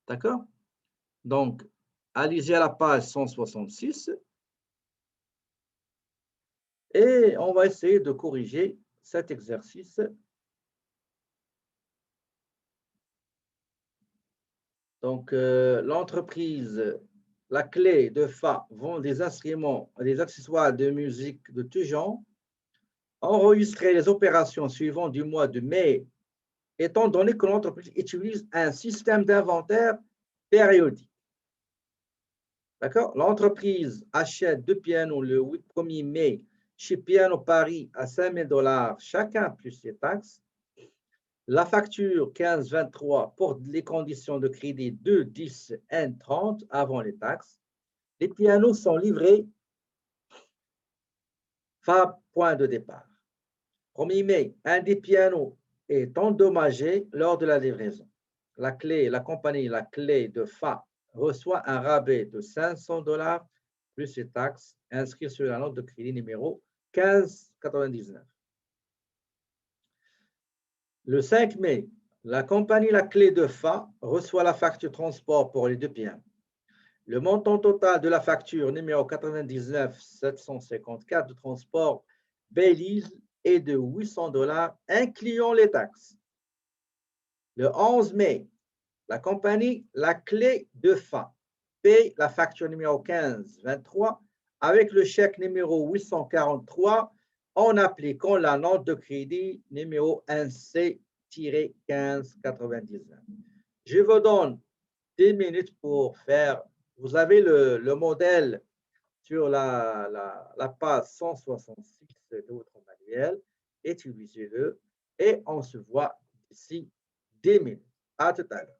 D'accord? Donc, allez-y à la page 166 et on va essayer de corriger cet exercice. Donc, l'entreprise, la clé de Fa vend des instruments, des accessoires de musique de tout genre. Enregistrer les opérations suivantes du mois de mai, étant donné que l'entreprise utilise un système d'inventaire périodique. D'accord? L'entreprise achète 2 pianos le 1er mai chez Piano Paris à 5 000 $ chacun plus les taxes. La facture 15-23 porte les conditions de crédit 2-10-N30 avant les taxes. Les pianos sont livrés. Point de départ. 1er mai, un des pianos est endommagé lors de la livraison. La compagnie, la clé de Fa reçoit un rabais de 500 $ plus les taxes inscrits sur la note de crédit numéro 1599. Le 5 mai, la compagnie La Clé de Fa reçoit la facture transport pour les 2 pianos. Le montant total de la facture numéro 99 754 de transport Belize est de 800 $, incluant les taxes. Le 11 mai, la compagnie La Clé de Fa paye la facture numéro 1523 avec le chèque numéro 843 en appliquant la note de crédit numéro 1C-1599. Je vous donne 10 minutes pour faire. Vous avez le modèle sur la page 166 de votre manuel. Utilisez-le et on se voit d'ici 10 minutes. À tout à l'heure.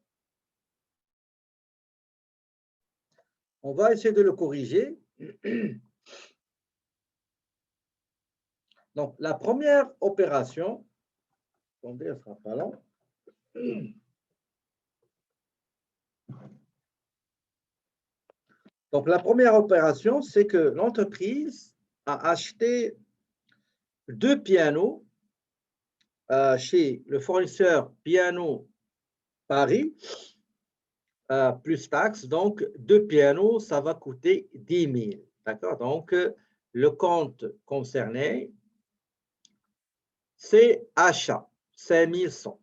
On va essayer de le corriger. Donc, la première opération, attendez, elle ne sera pas long. Donc, la première opération, c'est que l'entreprise a acheté 2 pianos chez le fournisseur Piano Paris, plus taxes. Donc, 2 pianos, ça va coûter 10 000. D'accord? Donc, le compte concerné, c'est achat, 5 100.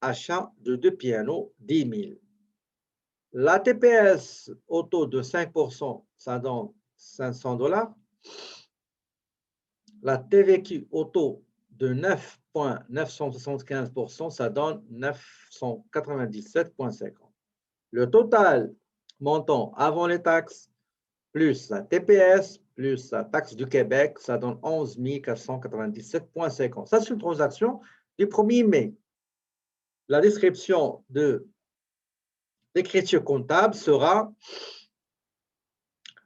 Achat de 2 pianos, 10 000. La TPS au taux de 5%, ça donne 500 $. La TVQ au taux de 9,975%, ça donne 997,50. Le total montant avant les taxes, plus la TPS, plus la taxe du Québec, ça donne 11 497,50. Ça, c'est une transaction du 1er mai. La description de l'écriture comptable sera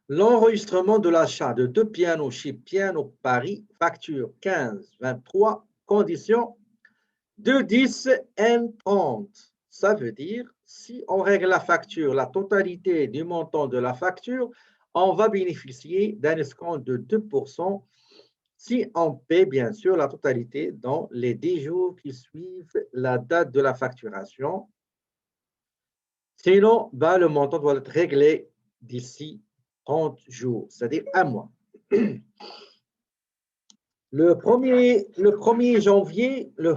l'enregistrement de l'achat de 2 pianos chez Piano Paris, facture 15-23, condition 2-10-N30. Ça veut dire, si on règle la facture, la totalité du montant de la facture, on va bénéficier d'un escompte de 2% si on paie bien sûr la totalité dans les 10 jours qui suivent la date de la facturation. Sinon, le montant doit être réglé d'ici 30 jours, c'est-à-dire 1 mois. Le 1er janvier, le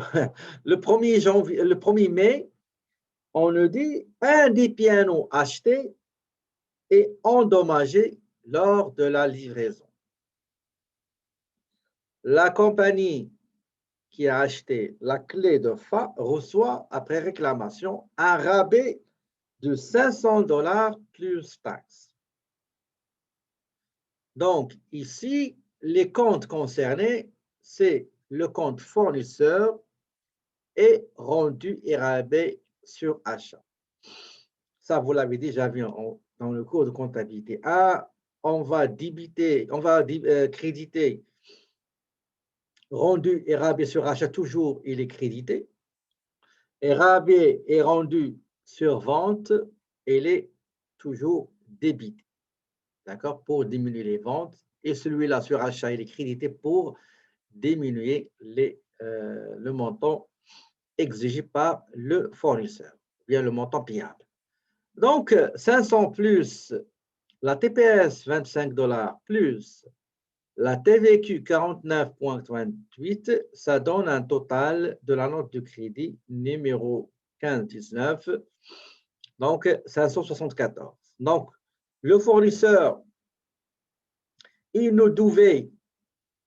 1er mai, on nous dit un des pianos achetés est endommagé lors de la livraison. La compagnie qui a acheté la clé de Fa reçoit, après réclamation, un rabais de 500 $ plus taxes. Donc, ici, les comptes concernés, c'est le compte fournisseur et rendu et rabais sur achat. Ça, vous l'avez déjà vu dans le cours de comptabilité. On va créditer rendu et rabais sur achat, toujours il est crédité. Et rabais et rendu sur vente, il est toujours débité. D'accord? Pour diminuer les ventes. Et celui-là sur achat, il est crédité pour diminuer le montant exigé par le fournisseur, bien le montant payable. Donc, 500 plus la TPS, 25 $, plus la TVQ, 49,38, ça donne un total de la note de crédit numéro 1519, donc 574. Donc, le fournisseur, il nous devait,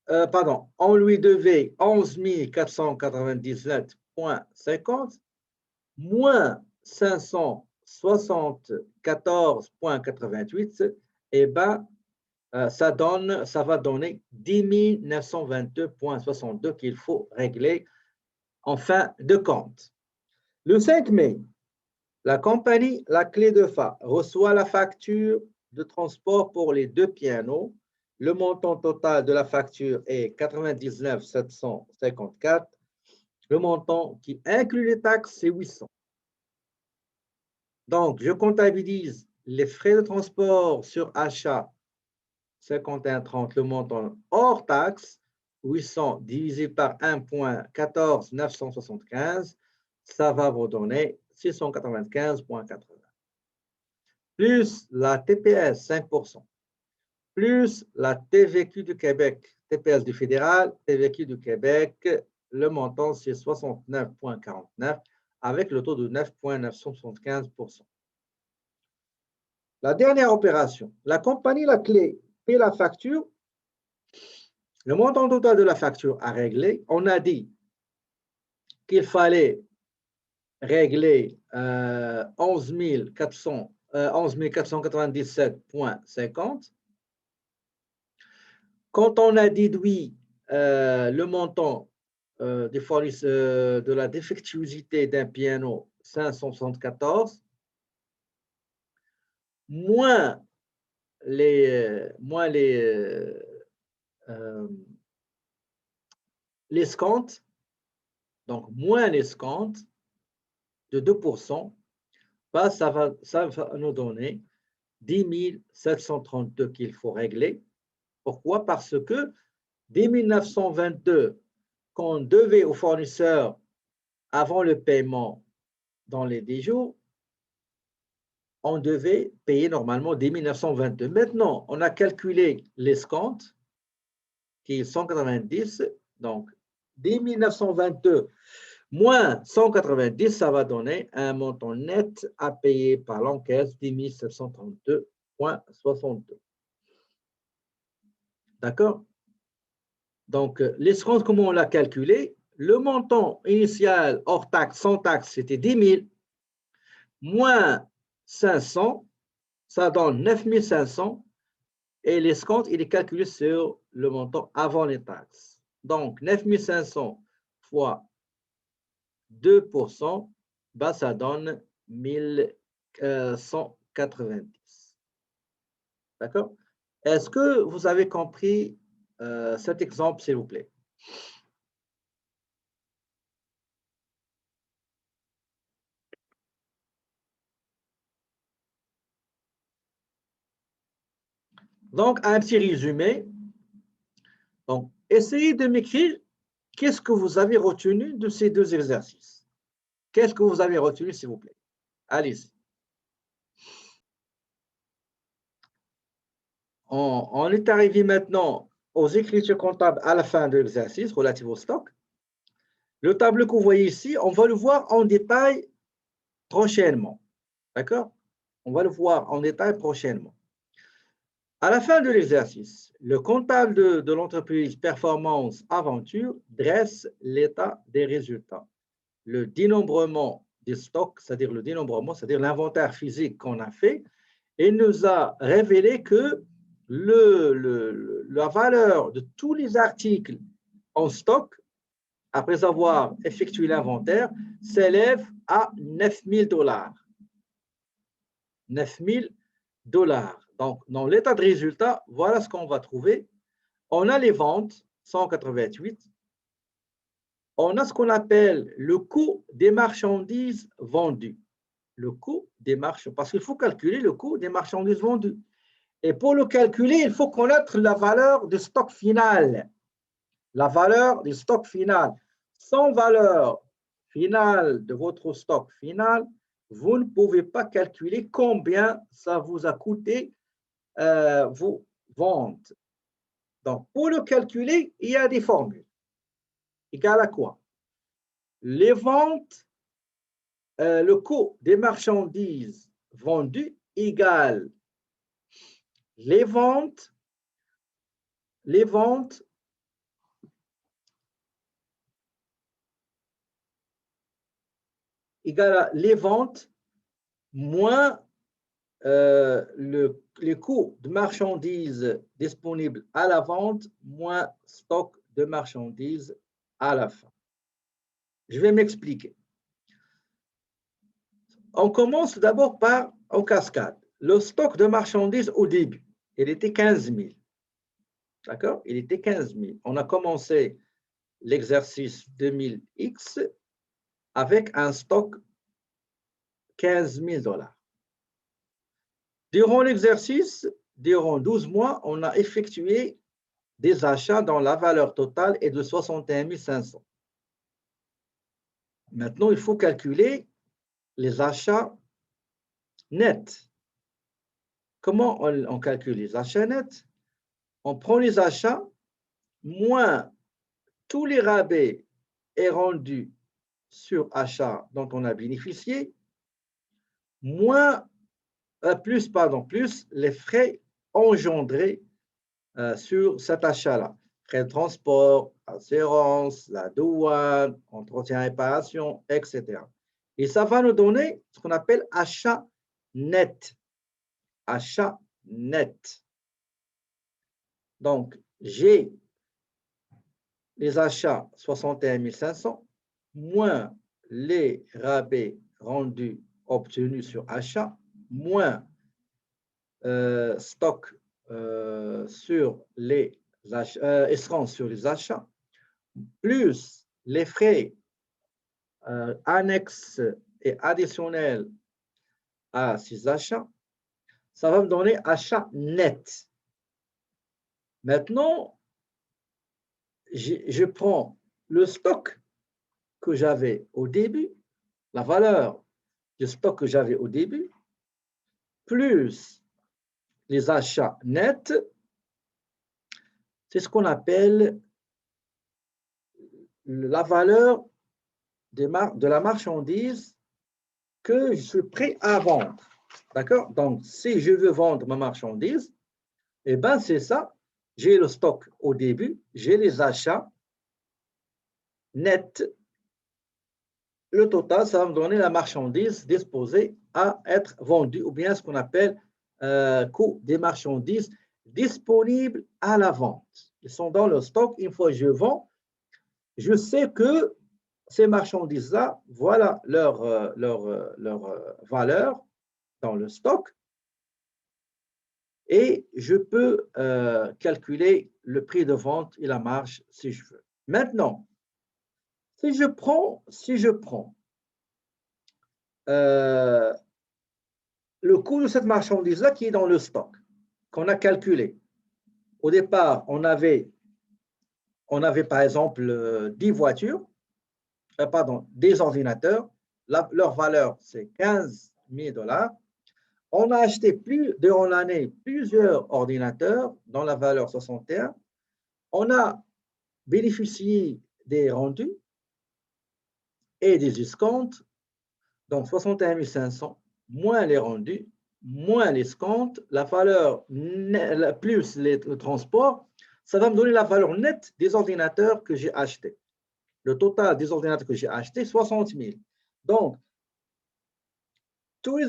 on lui devait 11 497,50 moins 574,88, et ben, ça va donner 10 922,62 qu'il faut régler en fin de compte. Le 5 mai, la compagnie La Clé de Fa reçoit la facture de transport pour les 2 pianos. Le montant total de la facture est 99 754. Le montant qui inclut les taxes, c'est 800. Donc, je comptabilise les frais de transport sur achat 51,30, le montant hors taxe, 800 divisé par 1,14 975, ça va vous donner 695,80. Plus la TPS 5%, plus la TVQ du Québec, TPS du fédéral, TVQ du Québec, le montant c'est 69,49 avec le taux de 9,975%. La dernière opération, la compagnie La Clé paie la facture. Le montant total de la facture à régler, on a dit qu'il fallait régler 11 497,50. Quand on a déduit le montant de la défectuosité d'un piano 574, moins l'escompte, donc moins l'escompte de 2%, ça va nous donner 10 732 qu'il faut régler. Pourquoi? Parce que 10 922 qu'on devait au fournisseur avant le paiement dans les 10 jours, on devait payer normalement 10 922. Maintenant, on a calculé l'escompte qui est 190, donc 10 922 moins 190, ça va donner un montant net à payer par l'encaisse, 10 732,62. D'accord? Donc, l'escompte, comment on l'a calculé? Le montant initial hors taxe, sans taxe, c'était 10 000, moins 500, ça donne 9 500, et l'escompte, il est calculé sur le montant avant les taxes. Donc, 9 500 fois 2%, bah, ça donne 1190. D'accord? Est-ce que vous avez compris cet exemple, s'il vous plaît? Donc, un petit résumé. Donc, essayez de m'écrire qu'est-ce que vous avez retenu de ces deux exercices. Qu'est-ce que vous avez retenu, s'il vous plaît? Allez-y. On est arrivé maintenant aux écritures comptables à la fin de l'exercice relatif au stock. Le tableau que vous voyez ici, on va le voir en détail prochainement. D'accord? On va le voir en détail prochainement. À la fin de l'exercice, le comptable de l'entreprise Performance Aventure dresse l'état des résultats. Le dénombrement des stocks, c'est-à-dire le dénombrement, c'est-à-dire l'inventaire physique qu'on a fait, et nous a révélé que la valeur de tous les articles en stock, après avoir effectué l'inventaire, s'élève à 9 000 $. 9 000 $. Donc, dans l'état de résultat, voilà ce qu'on va trouver. On a les ventes, 188. On a ce qu'on appelle le coût des marchandises vendues. Le coût des marchandises, parce qu'il faut calculer le coût des marchandises vendues. Et pour le calculer, il faut connaître la valeur du stock final. La valeur du stock final. Sans valeur finale de votre stock final, vous ne pouvez pas calculer combien ça vous a coûté vos ventes. Donc, pour le calculer, il y a des formules. Égal à quoi? Les ventes, le coût des marchandises vendues égale les ventes égale à les ventes moins les coûts de marchandises disponibles à la vente moins stock de marchandises à la fin. Je vais m'expliquer. On commence d'abord par en cascade. Le stock de marchandises au début, il était 15 000. D'accord? Il était 15 000. On a commencé l'exercice 2000X avec un stock 15 000 $. Durant l'exercice, durant 12 mois, on a effectué des achats dont la valeur totale est de 61 500. Maintenant, il faut calculer les achats nets. Comment on calcule les achats nets? On prend les achats moins tous les rabais et rendus sur achat dont on a bénéficié, moins plus les frais engendrés sur cet achat-là. Frais de transport, assurance, la douane, entretien et réparation, etc. Et ça va nous donner ce qu'on appelle achat net. Achat net. Donc, j'ai les achats 61 500 moins les rabais rendus obtenus sur achat moins stock sur les achats, escomptes sur les achats, plus les frais annexes et additionnels à ces achats, ça va me donner achat net. Maintenant, je prends le stock que j'avais au début, la valeur du stock que j'avais au début, plus les achats nets, c'est ce qu'on appelle la valeur de la marchandise que je suis prêt à vendre. D'accord? Donc, si je veux vendre ma marchandise, eh bien, c'est ça. J'ai le stock au début, j'ai les achats nets. Le total, ça va me donner la marchandise disposée à être vendue, ou bien ce qu'on appelle coût des marchandises disponibles à la vente. Ils sont dans le stock. Une fois que je vends, je sais que ces marchandises-là, voilà leur valeur dans le stock. Et je peux calculer le prix de vente et la marge si je veux. Maintenant, si je prends le coût de cette marchandise-là qui est dans le stock, qu'on a calculé. Au départ, on avait par exemple 10 voitures, des ordinateurs. Leur valeur, c'est 15 000 $. On a acheté durant l'année plusieurs ordinateurs dont la valeur 61. On a bénéficié des rendus et des escomptes, donc 61 500, moins les rendus, moins l'escompte, la valeur plus le transport, ça va me donner la valeur nette des ordinateurs que j'ai achetés. Le total des ordinateurs que j'ai achetés, 60 000. Donc,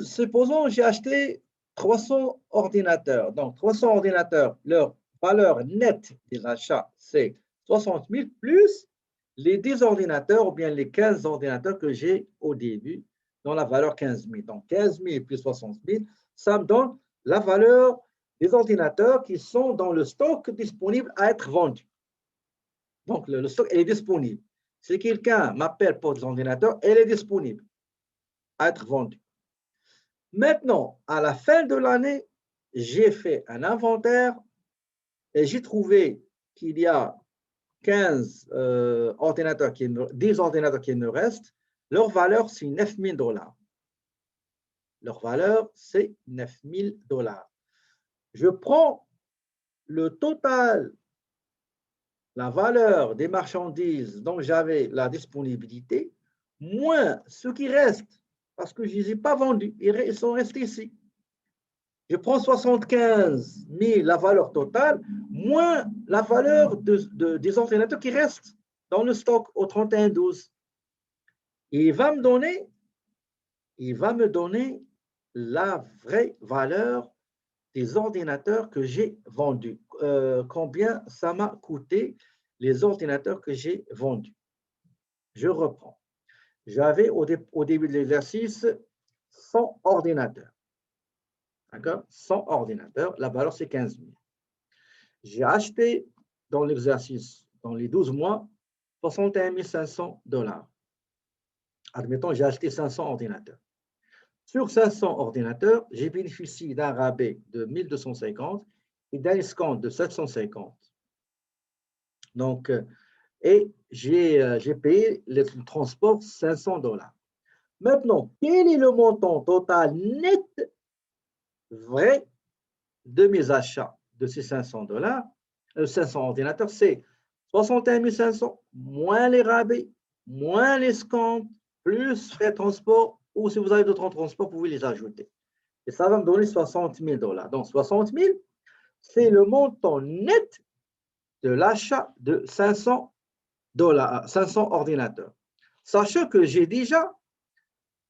supposons que j'ai acheté 300 ordinateurs. Donc, 300 ordinateurs, leur valeur nette des achats, c'est 60 000 plus les 10 ordinateurs ou bien les 15 ordinateurs que j'ai au début, dont la valeur 15 000. Donc, 15 000 plus 60 000, ça me donne la valeur des ordinateurs qui sont dans le stock disponible à être vendu. Donc, le stock est disponible. Si quelqu'un m'appelle pour des ordinateurs, elle est disponible à être vendue. Maintenant, à la fin de l'année, j'ai fait un inventaire et j'ai trouvé qu'il y a 10 ordinateurs qui me restent. Leur valeur, c'est 9 000 $. Leur valeur, c'est 9 000 $. Je prends le total, la valeur des marchandises dont j'avais la disponibilité, moins ce qui reste, parce que je ne les ai pas vendus, ils sont restés ici. Je prends 75 000, la valeur totale, moins la valeur des ordinateurs qui restent dans le stock au 31/12. Et il va me donner la vraie valeur des ordinateurs que j'ai vendus. Combien ça m'a coûté les ordinateurs que j'ai vendus. Je reprends. J'avais au début de l'exercice 100 ordinateurs. D'accord? 100 ordinateurs, la valeur c'est 15 000. J'ai acheté dans l'exercice, dans les 12 mois, 61 500 $. Admettons, j'ai acheté 500 ordinateurs. Sur 500 ordinateurs, j'ai bénéficié d'un rabais de 1250 et d'un escompte de 750. Donc, et j'ai payé le transport 500 $. Maintenant, quel est le montant total net vrai de mes achats de ces 500 $, 500 ordinateurs? C'est 61 500 moins les rabais, moins l'escompte, plus frais de transport, ou si vous avez d'autres transports, vous pouvez les ajouter. Et ça va me donner 60 000 $. Donc, 60 000, c'est le montant net de l'achat de 500 ordinateurs. Sachez que j'ai déjà,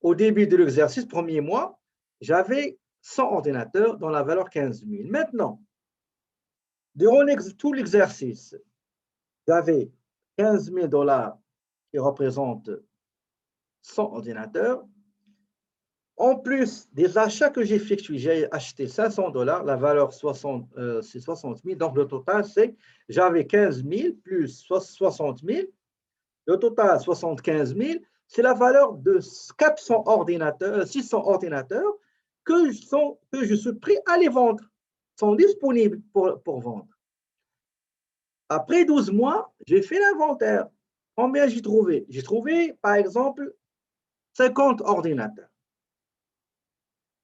au début de l'exercice, premier mois, j'avais 100 ordinateurs dans la valeur 15 000. Maintenant, durant tout l'exercice, j'avais 15 000 $ qui représentent 100 ordinateurs. En plus des achats que j'ai effectués, j'ai acheté 500 $, la valeur c'est 60 000. Donc, le total, c'est j'avais 15 000 plus 60 000. Le total, 75 000. C'est la valeur de 400 ordinateurs, 600 ordinateurs que je suis prêt à les vendre, sont disponibles pour vendre. Après 12 mois, j'ai fait l'inventaire. Combien j'ai trouvé? J'ai trouvé, par exemple, 50 ordinateurs.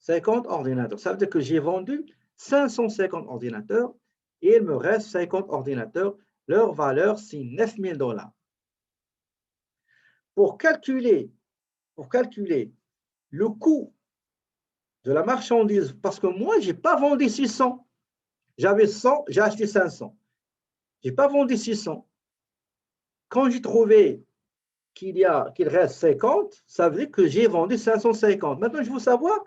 50 ordinateurs. Ça veut dire que j'ai vendu 550 ordinateurs et il me reste 50 ordinateurs. Leur valeur, c'est 9 000 $. Pour calculer le coût de la marchandise, parce que moi, je n'ai pas vendu 600. J'avais 100, j'ai acheté 500. Je n'ai pas vendu 600. Quand j'ai trouvé qu'il reste 50, ça veut dire que j'ai vendu 550. Maintenant, je veux savoir,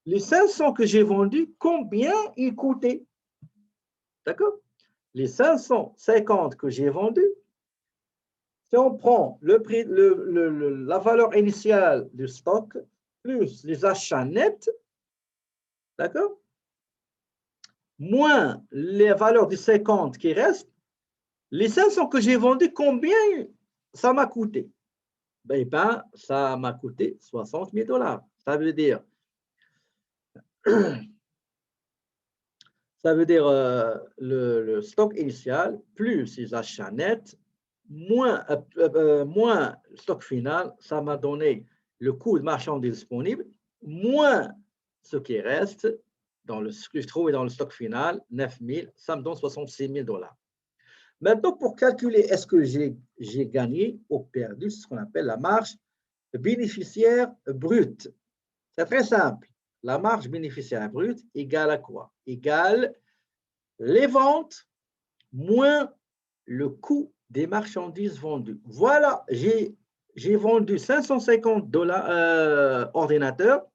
les 500 que j'ai vendus, combien ils coûtaient? D'accord? Les 550 que j'ai vendus, si on prend le prix, la valeur initiale du stock, plus les achats nets, d'accord? Moins les valeurs des 50 qui restent, les 500 que j'ai vendus, combien ça m'a coûté? Ben, ça m'a coûté 60 000 $. Ça veut dire le stock initial plus les achats nets, moins le stock final, ça m'a donné le coût de marchandises disponible, moins ce qui reste, ce que je trouve dans le stock final, 9 000, ça me donne 66 000 $. Maintenant, pour calculer est-ce que j'ai gagné ou perdu, c'est ce qu'on appelle la marge bénéficiaire brute. C'est très simple. La marge bénéficiaire brute égale à quoi? Égale les ventes moins le coût des marchandises vendues. Voilà, j'ai vendu 550 ordinateurs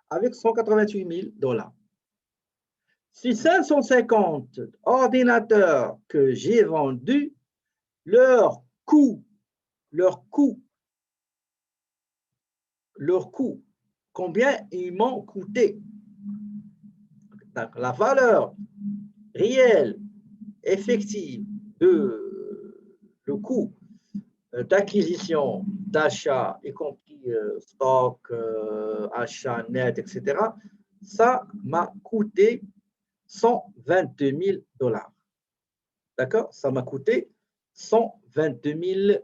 avec 188 000 $. Si 550 ordinateurs que j'ai vendus, leur coût, combien ils m'ont coûté? La valeur réelle, effective le coût d'acquisition, d'achat, y compris stock, achat net, etc., ça m'a coûté 122 000 $. D'accord? Ça m'a coûté 122 000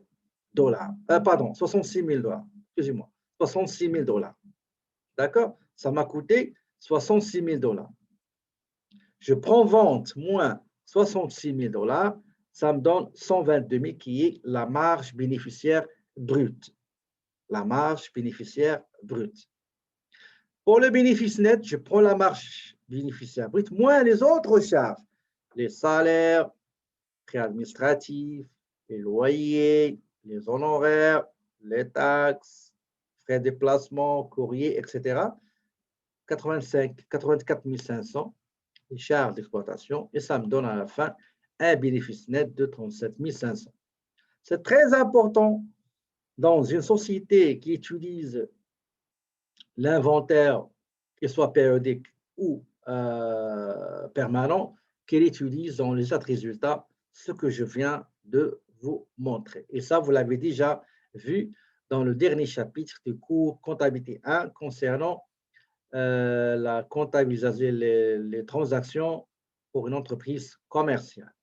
$. Pardon, 66 000 $. Excusez-moi, 66 000 $. D'accord? ça m'a coûté 66 000 $. Je prends vente moins 66 000 $, ça me donne 122 000 qui est la marge bénéficiaire brute. La marge bénéficiaire brute. Pour le bénéfice net, je prends la marge bénéficiaire brute moins les autres charges, les salaires, frais administratifs, les loyers, les honoraires, les taxes, frais de déplacement, courrier, etc. 84 500, les charges d'exploitation, et ça me donne à la fin un bénéfice net de 37 500. C'est très important dans une société qui utilise l'inventaire, qu'il soit périodique ou permanent, qu'elle utilise dans les autres résultats ce que je viens de vous montrer. Et ça, vous l'avez déjà vu dans le dernier chapitre du cours comptabilité 1 concernant la comptabilisation, les transactions pour une entreprise commerciale.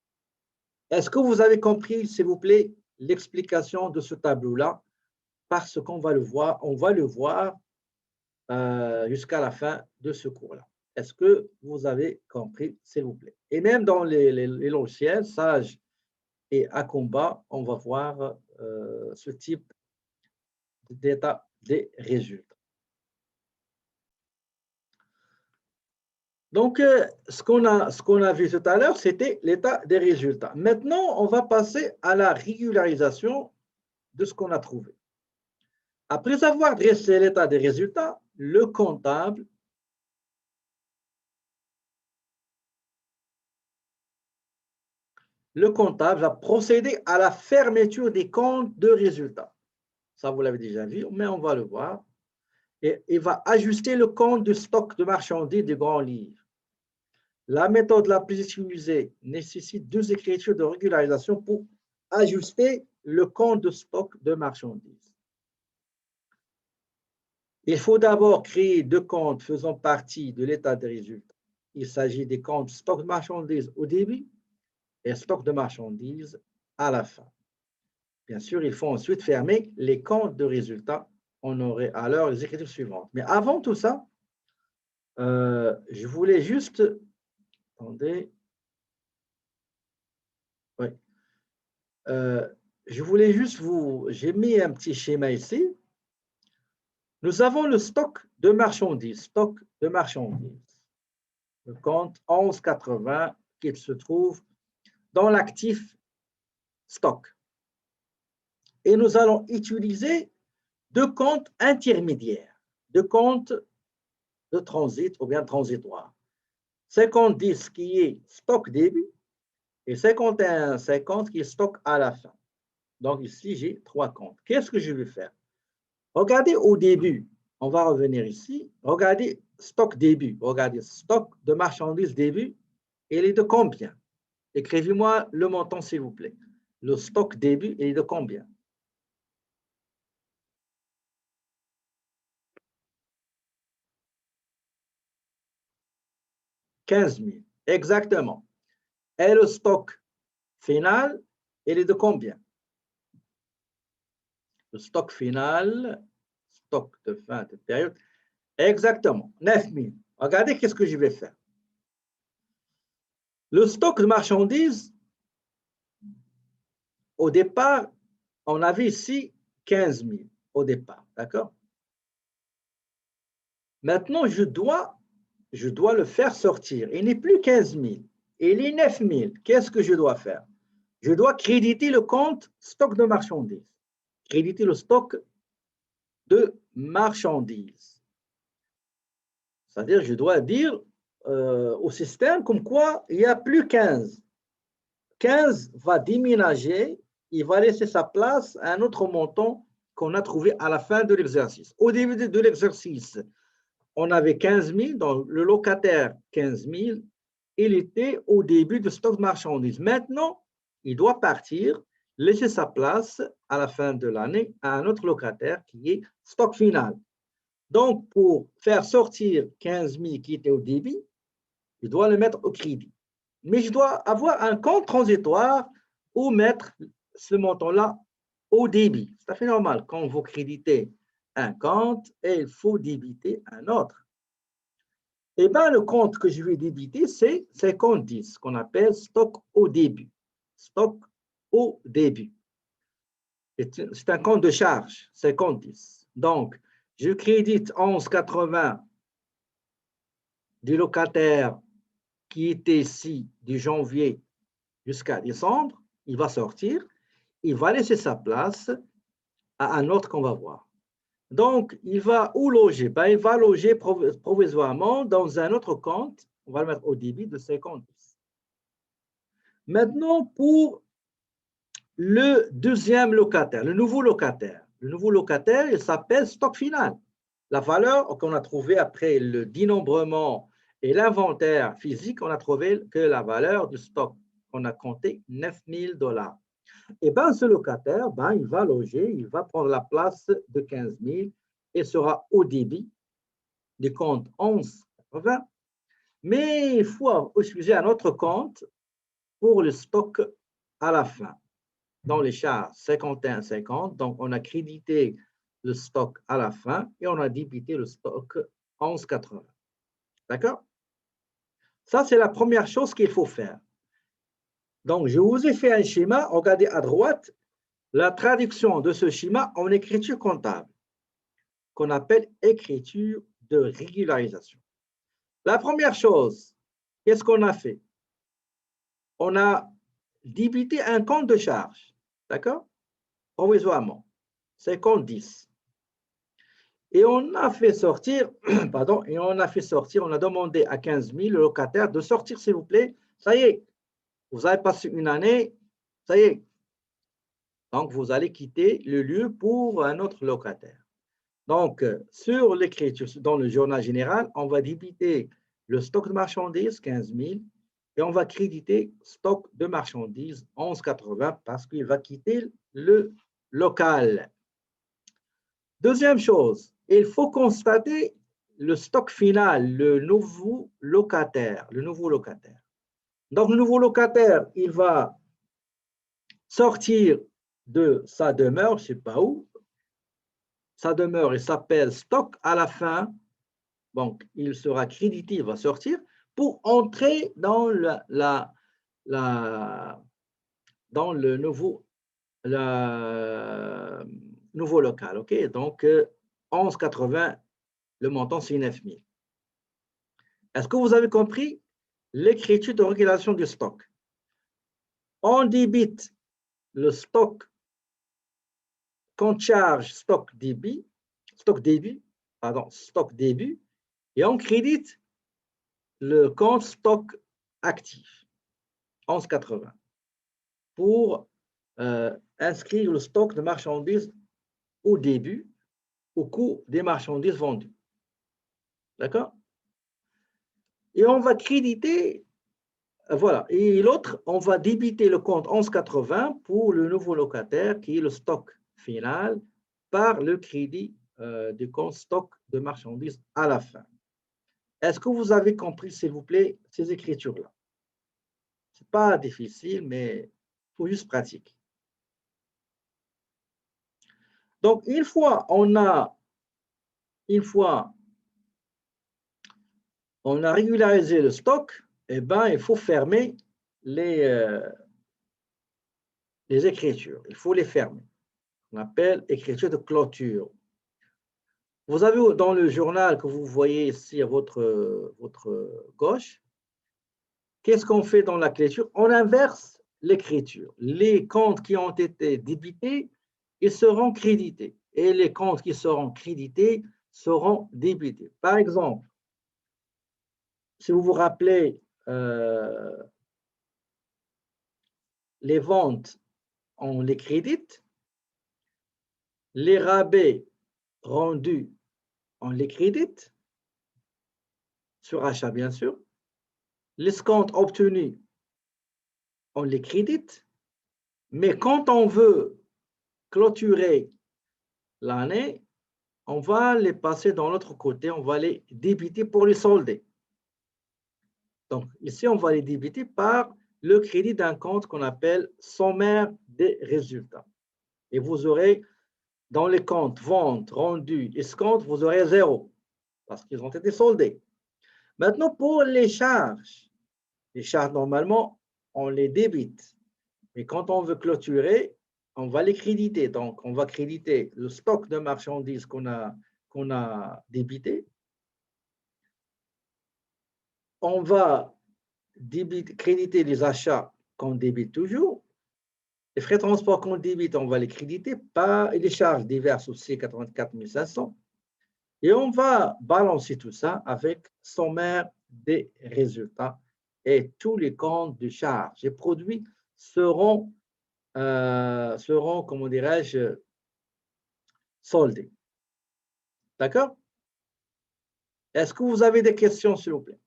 Est-ce que vous avez compris, s'il vous plaît, l'explication de ce tableau-là? Parce qu'on va le voir, jusqu'à la fin de ce cours-là. Est-ce que vous avez compris, s'il vous plaît? Et même dans les logiciels, Sage et Acomba, on va voir ce type d'état des résultats. Donc, ce qu'on a vu tout à l'heure, c'était l'état des résultats. Maintenant, on va passer à la régularisation de ce qu'on a trouvé. Après avoir dressé l'état des résultats, le comptable va procéder à la fermeture des comptes de résultats. Ça, vous l'avez déjà vu, mais on va le voir. Et il va ajuster le compte de stock de marchandises du grand livre. La méthode la plus utilisée nécessite 2 écritures de régularisation pour ajuster le compte de stock de marchandises. Il faut d'abord créer 2 comptes faisant partie de l'état des résultats. Il s'agit des comptes stock de marchandises au début et stock de marchandises à la fin. Bien sûr, il faut ensuite fermer les comptes de résultats. On aurait alors les écritures suivantes. Mais avant tout ça, je voulais juste... Attendez. Oui. Je voulais juste vous... J'ai mis un petit schéma ici. Nous avons le stock de marchandises. Le compte 1180 qui se trouve dans l'actif stock. Et nous allons utiliser 2 comptes intermédiaires, 2 comptes de transit ou bien transitoire. 50-10 qui est stock début et 51-50 qui est stock à la fin. Donc ici, j'ai 3 comptes. Qu'est-ce que je vais faire? Regardez au début, on va revenir ici. Regardez stock début, regardez stock de marchandises début, il est de combien? Écrivez-moi le montant, s'il vous plaît. Le stock début, il est de combien? « 15 000. Exactement. Et le stock final, il est de combien? Le stock final, stock de fin de période, exactement, 9 000. Regardez qu'est-ce que je vais faire. Le stock de marchandises, au départ, on avait ici 15 000 au départ, d'accord? Maintenant, je dois le faire sortir. Il n'est plus 15 000, il est 9 000. Qu'est-ce que je dois faire? Je dois créditer le compte stock de marchandises. Créditer le stock de marchandises. C'est-à-dire, je dois dire au système comme quoi il n'y a plus 15. 15 va déménager, il va laisser sa place à un autre montant qu'on a trouvé à la fin de l'exercice. Au début de l'exercice, on avait 15 000, donc le locataire 15 000, il était au début de stock de marchandises. Maintenant, il doit partir, laisser sa place à la fin de l'année à un autre locataire qui est stock final. Donc, pour faire sortir 15 000 qui était au débit, je dois le mettre au crédit. Mais je dois avoir un compte transitoire ou mettre ce montant-là au débit. C'est tout à fait normal. Quand vous créditez un compte, il faut débiter un autre. Eh bien, le compte que je vais débiter, c'est 50-10, qu'on appelle stock au début. Stock au début. C'est un compte de charge, 50-10. Donc, je crédite 11,80 du locataire qui était ici du janvier jusqu'à décembre. Il va sortir, il va laisser sa place à un autre qu'on va voir. Donc, il va où loger? Ben, il va loger provisoirement dans un autre compte. On va le mettre au débit de 50-10. Maintenant, pour le deuxième locataire, le nouveau locataire. Le nouveau locataire, il s'appelle stock final. La valeur qu'on a trouvée après le dénombrement et l'inventaire physique, on a trouvé que la valeur du stock qu'on a compté, $9 000. Et bien, ce locataire, ben, il va loger, il va prendre la place de 15 000 et sera au débit du compte 11,80. Mais il faut utiliser un autre compte pour le stock à la fin. Dans les charges 51,50, donc on a crédité le stock à la fin et on a débité le stock 11,80. D'accord? Ça, c'est la première chose qu'il faut faire. Donc, je vous ai fait un schéma. Regardez à droite, la traduction de ce schéma en écriture comptable, qu'on appelle écriture de régularisation. La première chose, qu'est-ce qu'on a fait? On a débité un compte de charge, d'accord? Provisoirement, 50-10. Et on a fait sortir, pardon, et on a fait sortir, on a demandé à 15 000 le locataire de sortir, s'il vous plaît. Ça y est, vous avez passé une année, ça y est. Donc, vous allez quitter le lieu pour un autre locataire. Donc, sur l'écriture, dans le journal général, on va débiter le stock de marchandises, 15 000, et on va créditer stock de marchandises, 11,80, parce qu'il va quitter le local. Deuxième chose, il faut constater le stock final, le nouveau locataire. Donc, le nouveau locataire, il va sortir de sa demeure, je ne sais pas où. Sa demeure, il s'appelle stock à la fin. Donc, il sera crédité, il va sortir pour entrer dans dans le nouveau local. OK? Donc, 11,80, le montant, c'est 9 000. Est-ce que vous avez compris l'écriture de régulation du stock? On débite le stock compte charge stock débit, stock début, et on crédite le compte stock actif, 11,80, pour inscrire le stock de marchandises au début, au coût des marchandises vendues. D'accord? Et on va créditer, voilà. Et l'autre, on va débiter le compte 11,80 pour le nouveau locataire qui est le stock final par le crédit du compte stock de marchandises à la fin. Est-ce que vous avez compris, s'il vous plaît, ces écritures-là? Ce n'est pas difficile, mais il faut juste pratiquer. Donc, une fois on a régularisé le stock, eh ben, il faut fermer les écritures. Il faut les fermer. On appelle écriture de clôture. Vous avez dans le journal que vous voyez ici à votre gauche, qu'est-ce qu'on fait dans la clôture? On inverse l'écriture. Les comptes qui ont été débités, ils seront crédités. Et les comptes qui seront crédités seront débités. Par exemple, si vous vous rappelez, les ventes, on les crédite. Les rabais rendus, on les crédite. Sur achat, bien sûr. L'escompte obtenu, on les crédite. Mais quand on veut clôturer l'année, on va les passer dans l'autre côté, on va les débiter pour les solder. Donc, ici, on va les débiter par le crédit d'un compte qu'on appelle sommaire des résultats. Et vous aurez, dans les comptes ventes, rendues, escomptes, vous aurez 0 parce qu'ils ont été soldés. Maintenant, pour les charges, normalement, on les débite. Mais quand on veut clôturer, on va les créditer. Donc, on va créditer le stock de marchandises qu'on a débité. On va créditer les achats qu'on débite toujours. Les frais de transport qu'on débite, on va les créditer, pas les charges diverses aussi, 84 500. Et on va balancer tout ça avec sommaire des résultats. Et tous les comptes de charges et produits seront comment dirais-je, soldés. D'accord? Est-ce que vous avez des questions, s'il vous plaît?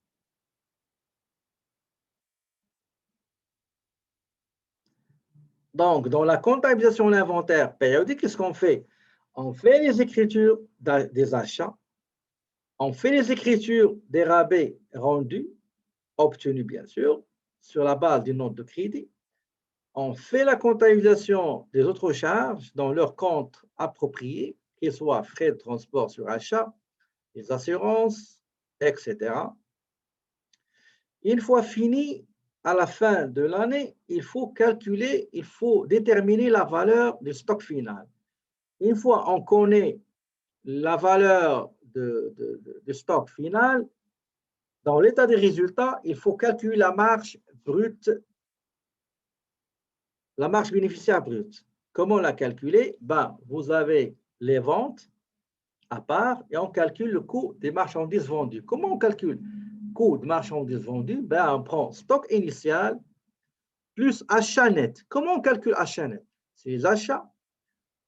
Donc, dans la comptabilisation de l'inventaire périodique, qu'est-ce qu'on fait? On fait les écritures des achats, on fait les écritures des rabais rendus, obtenus bien sûr, sur la base d'une note de crédit. On fait la comptabilisation des autres charges dans leur compte approprié, qu'ils soient frais de transport sur achat, les assurances, etc. Une fois fini, à la fin de l'année, il faut calculer, il faut déterminer la valeur du stock final. Une fois on connaît la valeur de stock final, dans l'état des résultats, il faut calculer la marge brute, la marge bénéficiaire brute. Comment la calculer? Ben, vous avez les ventes à part et on calcule le coût des marchandises vendues. Comment on calcule coût de marchandises vendues? Ben, on prend stock initial plus achat net. Comment on calcule achat net? C'est les achats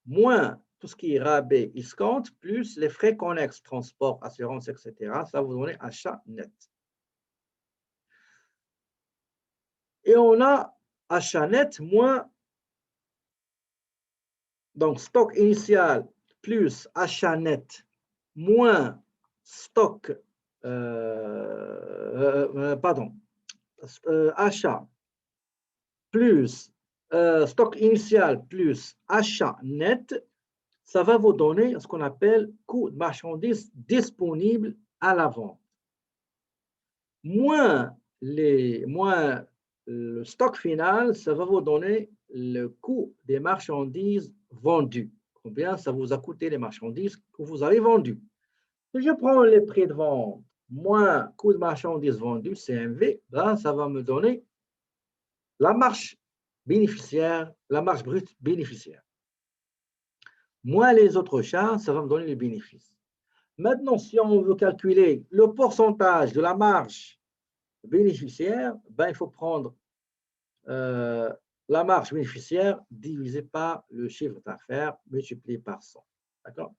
moins tout ce qui est rabais, escompte, plus les frais connexes, transport, assurance, etc. Ça vous donne achat net. Et on a achat net moins, donc stock initial plus achat net moins stock, achat plus stock initial plus achat net, ça va vous donner ce qu'on appelle coût de marchandises disponible à la vente. Moins le stock final, ça va vous donner le coût des marchandises vendues. Combien ça vous a coûté les marchandises que vous avez vendues. Si je prends les prix de vente moins coût de marchandises vendues, CMV, là, ça va me donner la marge bénéficiaire, la marge brute bénéficiaire. Moins les autres charges, ça va me donner les bénéfices. Maintenant, si on veut calculer le pourcentage de la marge bénéficiaire, ben, il faut prendre la marge bénéficiaire divisée par le chiffre d'affaires multiplié par 100. D'accord?